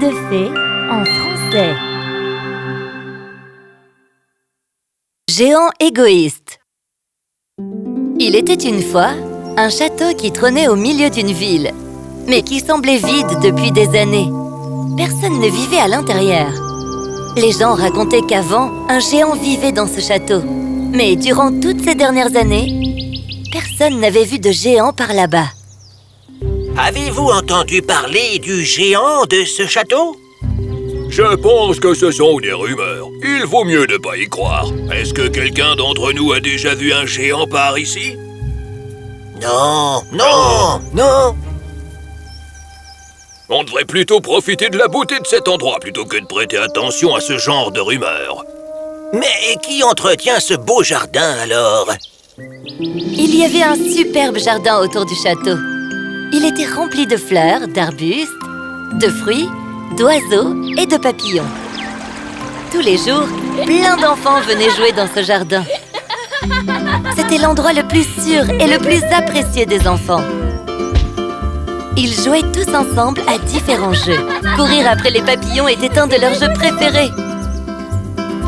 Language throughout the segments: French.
de fées en français. Géant égoïste. Il était une fois un château qui trônait au milieu d'une ville, mais qui semblait vide depuis des années. Personne ne vivait à l'intérieur. Les gens racontaient qu'avant, un géant vivait dans ce château. Mais durant toutes ces dernières années, personne n'avait vu de géant par là-bas. Avez-vous entendu parler du géant de ce château? Je pense que ce sont des rumeurs. Il vaut mieux ne pas y croire. Est-ce que quelqu'un d'entre nous a déjà vu un géant par ici? Non, non, non. On devrait plutôt profiter de la beauté de cet endroit plutôt que de prêter attention à ce genre de rumeurs. Mais qui entretient ce beau jardin alors? Il y avait un superbe jardin autour du château. Il était rempli de fleurs, d'arbustes, de fruits, d'oiseaux et de papillons. Tous les jours, plein d'enfants venaient jouer dans ce jardin. C'était l'endroit le plus sûr et le plus apprécié des enfants. Ils jouaient tous ensemble à différents jeux. Courir après les papillons était un de leurs jeux préférés.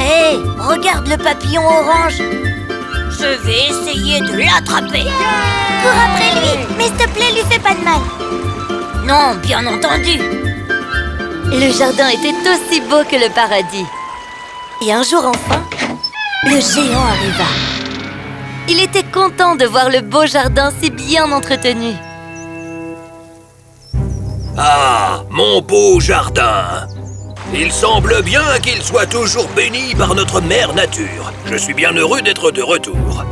Hé, regarde le papillon orange. Je vais essayer de l'attraper. Cours après lui, mais s'il te plaît, lui fais pas de mal. Non, bien entendu. Le jardin était aussi beau que le paradis. Et un jour enfin, le géant arriva. Il était content de voir le beau jardin si bien entretenu. Ah, mon beau jardin! Il semble bien qu'il soit toujours béni par notre mère nature. Je suis bien heureux d'être de retour.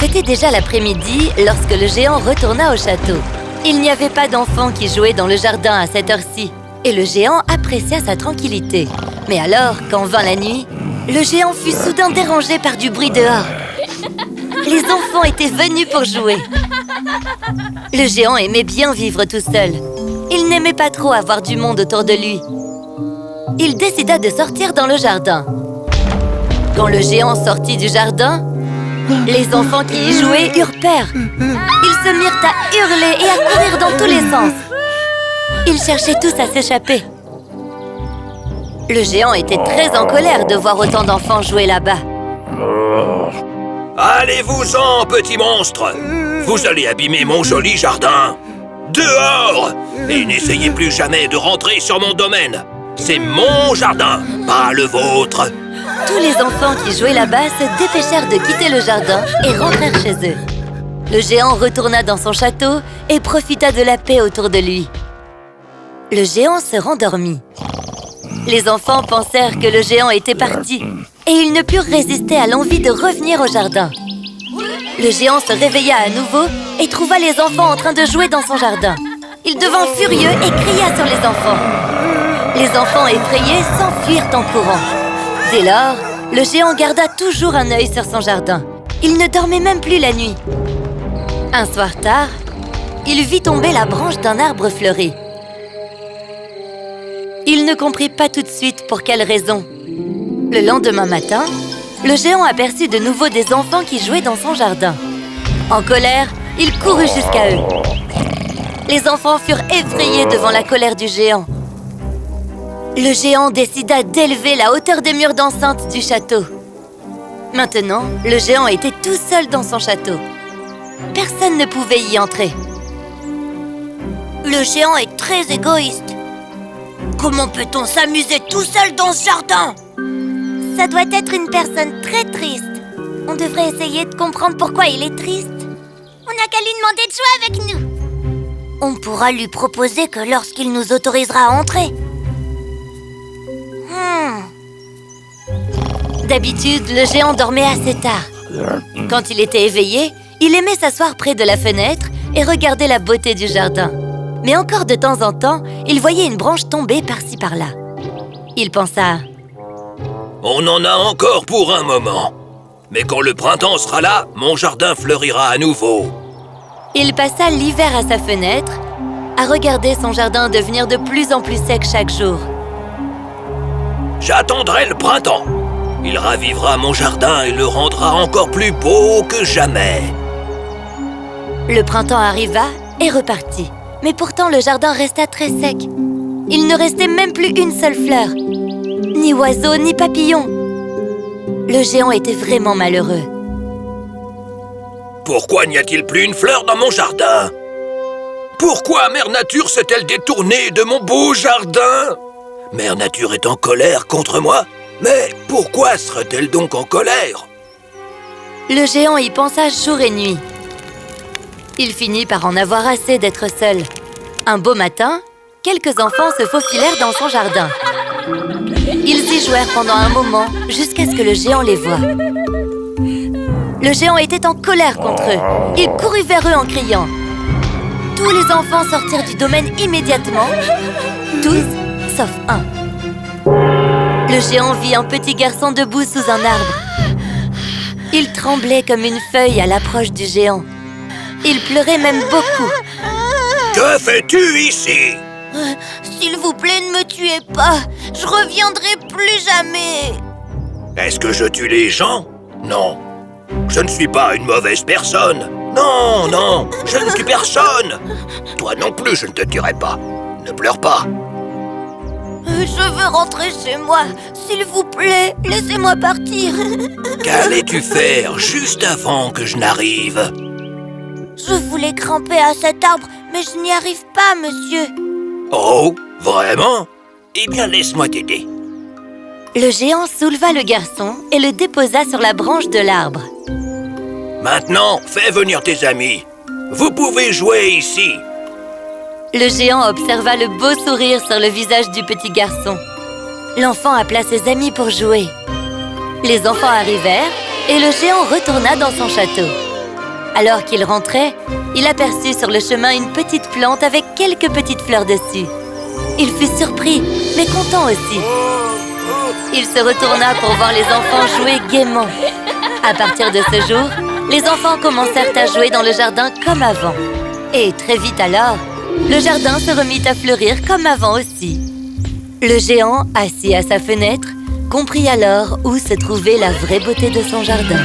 C'était déjà l'après-midi lorsque le géant retourna au château. Il n'y avait pas d'enfants qui jouaient dans le jardin à cette heure-ci. Et le géant apprécia sa tranquillité. Mais alors, quand vint la nuit, le géant fut soudain dérangé par du bruit dehors. Les enfants étaient venus pour jouer. Le géant aimait bien vivre tout seul. Il n'aimait pas trop avoir du monde autour de lui. Il décida de sortir dans le jardin. Quand le géant sortit du jardin, les enfants qui y jouaient eurent peur. Ils se mirent à hurler et à courir dans tous les sens. Ils cherchaient tous à s'échapper. Le géant était très en colère de voir autant d'enfants jouer là-bas. Allez-vous-en, petit monstre! Vous allez abîmer mon joli jardin! Dehors! Et n'essayez plus jamais de rentrer sur mon domaine! C'est mon jardin, pas le vôtre! Tous les enfants qui jouaient là-bas se dépêchèrent de quitter le jardin et rentrèrent chez eux. Le géant retourna dans son château et profita de la paix autour de lui. Le géant se rendormit. Les enfants pensèrent que le géant était parti et ils ne purent résister à l'envie de revenir au jardin. Le géant se réveilla à nouveau et trouva les enfants en train de jouer dans son jardin. Il devint furieux et cria sur les enfants. Les enfants effrayés s'enfuirent en courant. Dès lors, le géant garda toujours un œil sur son jardin. Il ne dormait même plus la nuit. Un soir tard, il vit tomber la branche d'un arbre fleuri. Il ne comprit pas tout de suite pour quelle raison. Le lendemain matin, le géant aperçut de nouveau des enfants qui jouaient dans son jardin. En colère, il courut jusqu'à eux. Les enfants furent effrayés devant la colère du géant. Le géant décida d'élever la hauteur des murs d'enceinte du château. Maintenant, le géant était tout seul dans son château. Personne ne pouvait y entrer. Le géant est très égoïste. Comment peut-on s'amuser tout seul dans ce jardin? Ça doit être une personne très triste. On devrait essayer de comprendre pourquoi il est triste. On n'a qu'à lui demander de jouer avec nous. On pourra lui proposer que lorsqu'il nous autorisera à entrer. D'habitude, le géant dormait assez tard. Quand il était éveillé, il aimait s'asseoir près de la fenêtre et regarder la beauté du jardin. Mais encore de temps en temps, il voyait une branche tomber par-ci par-là. Il pensa... On en a encore pour un moment. Mais quand le printemps sera là, mon jardin fleurira à nouveau. Il passa l'hiver à sa fenêtre, à regarder son jardin devenir de plus en plus sec chaque jour. J'attendrai le printemps. Il ravivera mon jardin et le rendra encore plus beau que jamais. Le printemps arriva et repartit. Mais pourtant, le jardin resta très sec. il ne restait même plus une seule fleur. Ni oiseau, ni papillon. Le géant était vraiment malheureux. Pourquoi n'y a-t-il plus une fleur dans mon jardin? Pourquoi Mère Nature s'est-elle détournée de mon beau jardin? Mère Nature est en colère contre moi? Mais pourquoi serait-elle donc en colère? Le géant y pensa jour et nuit. Il finit par en avoir assez d'être seul. Un beau matin, quelques enfants se faufilèrent dans son jardin. Ils y jouèrent pendant un moment jusqu'à ce que le géant les voie. Le géant était en colère contre eux. Il courut vers eux en criant. Tous les enfants sortirent du domaine immédiatement, tous sauf un. Le géant vit un petit garçon debout sous un arbre. Il tremblait comme une feuille à l'approche du géant. Il pleurait même beaucoup. Que fais-tu ici? S'il vous plaît, ne me tuez pas. Je reviendrai plus jamais. Est-ce que je tue les gens? Non. Je ne suis pas une mauvaise personne. Non, non, je ne tue personne. Toi non plus, je ne te tuerai pas. Ne pleure pas. Je veux rentrer chez moi. S'il vous plaît, laissez-moi partir. Qu'allais-tu faire juste avant que je n'arrive? Je voulais grimper à cet arbre, mais je n'y arrive pas, monsieur. Oh, vraiment? Eh bien, laisse-moi t'aider. Le géant souleva le garçon et le déposa sur la branche de l'arbre. Maintenant, fais venir tes amis. Vous pouvez jouer ici. Le géant observa le beau sourire sur le visage du petit garçon. L'enfant appela ses amis pour jouer. Les enfants arrivèrent et le géant retourna dans son château. Alors qu'il rentrait, il aperçut sur le chemin une petite plante avec quelques petites fleurs dessus. Il fut surpris, mais content aussi. Il se retourna pour voir les enfants jouer gaiement. À partir de ce jour, les enfants commencèrent à jouer dans le jardin comme avant. Et très vite alors, le jardin se remit à fleurir comme avant aussi. Le géant, assis à sa fenêtre, comprit alors où se trouvait la vraie beauté de son jardin.